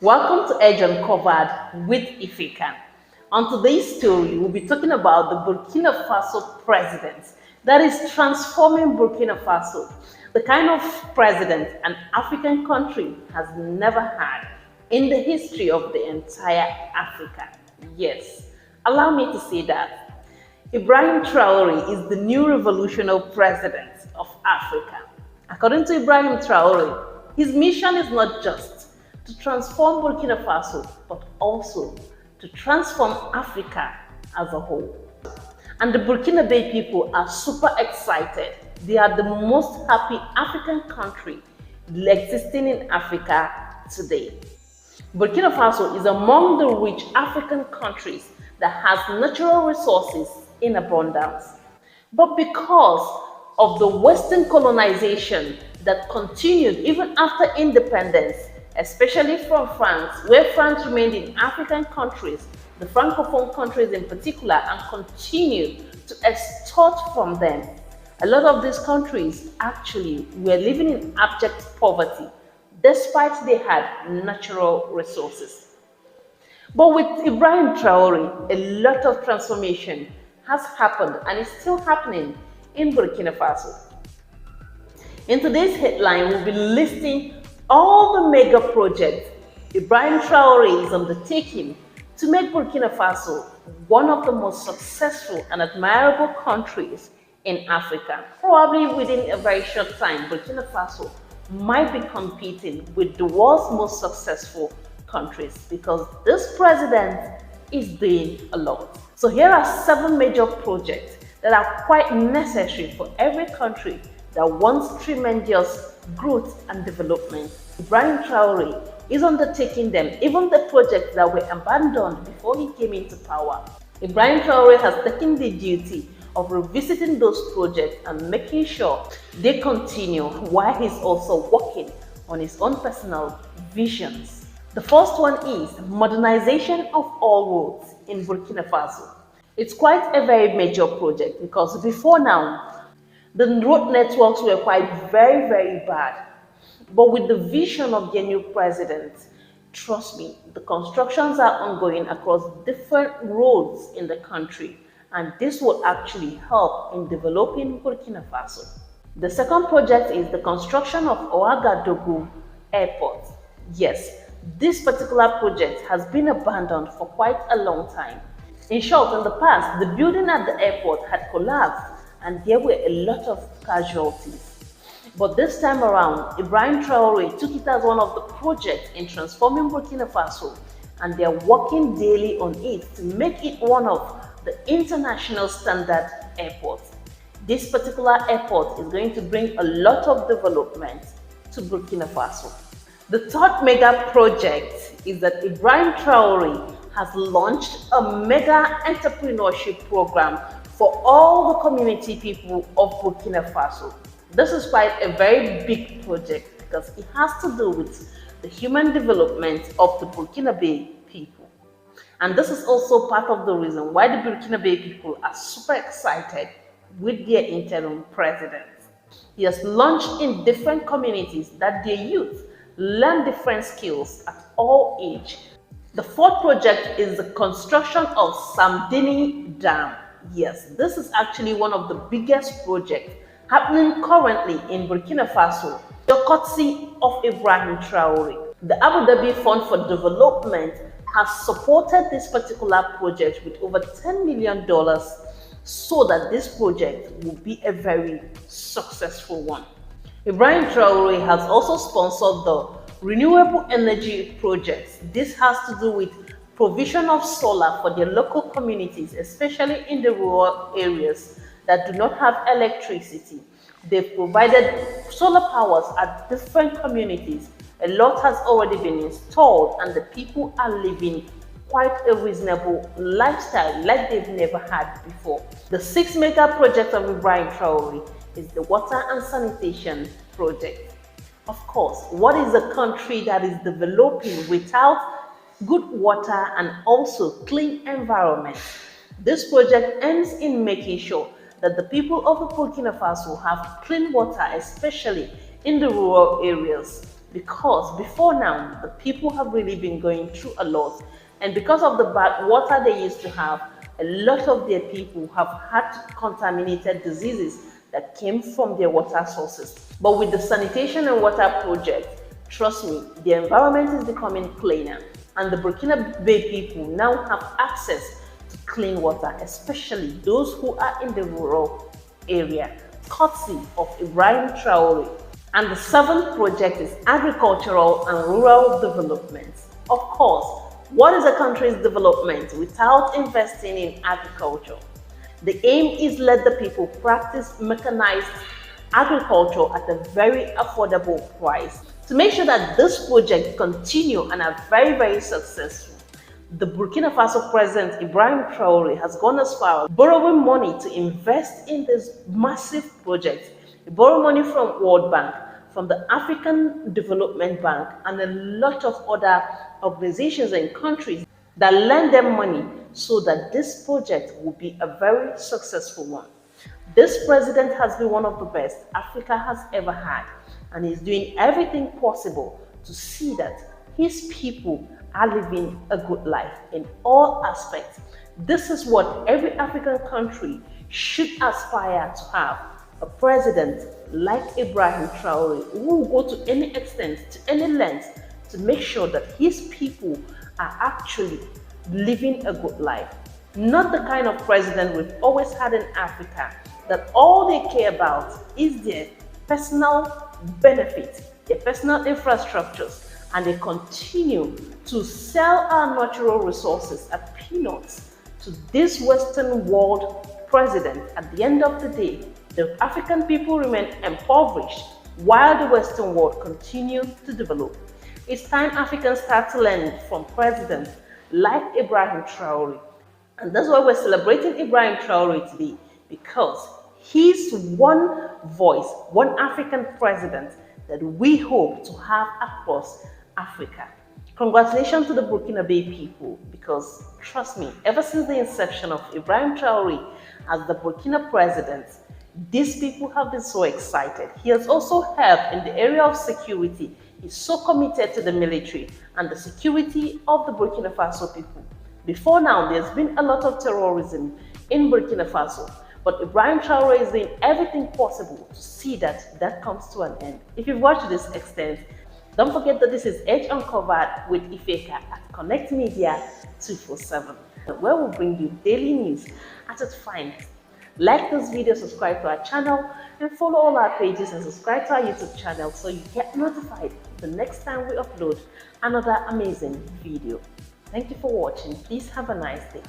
Welcome to Edge Uncovered with Ifeka. On today's story, we'll be talking about the Burkina Faso president that is transforming Burkina Faso, the kind of president an African country has never had in the history of the entire Africa. Yes, allow me to say that. Ibrahim Traoré is the new revolutionary president of Africa. According to Ibrahim Traoré, his mission is not just to transform Burkina Faso, but also to transform Africa as a whole. And the Burkina Faso people are super excited. They are the most happy African country existing in Africa today. Burkina Faso is among the rich African countries that has natural resources in abundance. But because of the Western colonization that continued even after independence, especially from France, where France remained in African countries, the Francophone countries in particular, and continued to extort from them, a lot of these countries actually were living in abject poverty, despite they had natural resources. But with Ibrahim Traoré, a lot of transformation has happened and is still happening in Burkina Faso. In today's headline, we'll be listing all the mega projects Ibrahim Traoré is undertaking to make Burkina Faso one of the most successful and admirable countries in Africa. Probably within a very short time, Burkina Faso might be competing with the world's most successful countries because this president is doing a lot. So here are 7 major projects that are quite necessary for every country that wants tremendous growth and development. Ibrahim Traoré is undertaking them, even the projects that were abandoned before he came into power. Ibrahim Traoré has taken the duty of revisiting those projects and making sure they continue while he's also working on his own personal visions. The first one is modernization of all roads in Burkina Faso. It's quite a very major project because before now, the road networks were quite very bad. But with the vision of the new president, trust me, the constructions are ongoing across different roads in the country, and this will actually help in developing Burkina Faso. The second project is the construction of Ouagadougou Airport. Yes, this particular project has been abandoned for quite a long time. In short, in the past, the building at the airport had collapsed and there were a lot of casualties. But this time around, Ibrahim Traoré took it as one of the projects in transforming Burkina Faso, and they are working daily on it to make it one of the international standard airports. This particular airport is going to bring a lot of development to Burkina Faso. The third mega project is that Ibrahim Traoré has launched a mega entrepreneurship program for all the community people of Burkina Faso. This is quite a very big project because it has to do with the human development of the Burkina Faso people. And this is also part of the reason why the Burkina Faso people are super excited with their interim president. He has launched in different communities that their youth learn different skills at all ages. The fourth project is the construction of Samdi Dam. Yes, this is actually one of the biggest projects happening currently in Burkina Faso, the courtesy of Ibrahim Traoré. The Abu Dhabi Fund for Development has supported this particular project with over $10 million so that this project will be a very successful one. Ibrahim Traoré has also sponsored the Renewable Energy projects. This has to do with provision of solar for their local communities, especially in the rural areas that do not have electricity. They've provided solar powers at different communities. A lot has already been installed and the people are living quite a reasonable lifestyle like they've never had before. The 6th mega project of Ibrahim Traoré is the water and sanitation project. Of course, what is a country that is developing without good water and also clean environment? This project aims in making sure that the people of Burkina Faso have clean water, especially in the rural areas. because before now, the people have really been going through a lot. And because of the bad water they used to have, a lot of their people have had contaminated diseases that came from their water sources. But with the sanitation and water project, trust me, the environment is becoming cleaner, and the Burkina Faso people now have access to clean water, especially those who are in the rural area, courtesy of Ibrahim Traoré. And the seventh project is agricultural and rural development. Of course, what is a country's development without investing in agriculture? The aim is let the people practice mechanized agriculture at a very affordable price. To make sure that this project continue and are very successful, the Burkina Faso President Ibrahim Traoré has gone as far as borrowing money to invest in this massive project. He borrowed money from World Bank, from the African Development Bank, and a lot of other organizations and countries that lend them money so that this project will be a very successful one. This president has been one of the best Africa has ever had, and he's doing everything possible to see that his people are living a good life in all aspects. This is what every African country should aspire to have. A president like Ibrahim Traoré who will go to any extent, to any length, to make sure that his people are actually living a good life. Not the kind of president we've always had in Africa, that all they care about is their personal benefit, their personal infrastructures, and they continue to sell our natural resources at peanuts to this Western world president. At the end of the day, the African people remain impoverished while the Western world continues to develop. It's time Africans start to learn from presidents like Ibrahim Traoré. And that's why we're celebrating Ibrahim Traoré today, because he's one voice, one African president that we hope to have across Africa. Congratulations to the Burkina Faso people, because trust me, ever since the inception of Ibrahim Traoré as the Burkina president, these people have been so excited. He has also helped in the area of security. He's so committed to the military and the security of the Burkina Faso people. Before now, there's been a lot of terrorism in Burkina Faso, but Ibrahim Traoré is doing everything possible to see that that comes to an end. If you've watched this extent, don't forget that this is Edge Uncovered with Ifeka at Connect Media 247, where we'll bring you daily news at its finest. Like this video, subscribe to our channel, and follow all our pages and subscribe to our YouTube channel so you get notified the next time we upload another amazing video. Thank you for watching. Please have a nice day.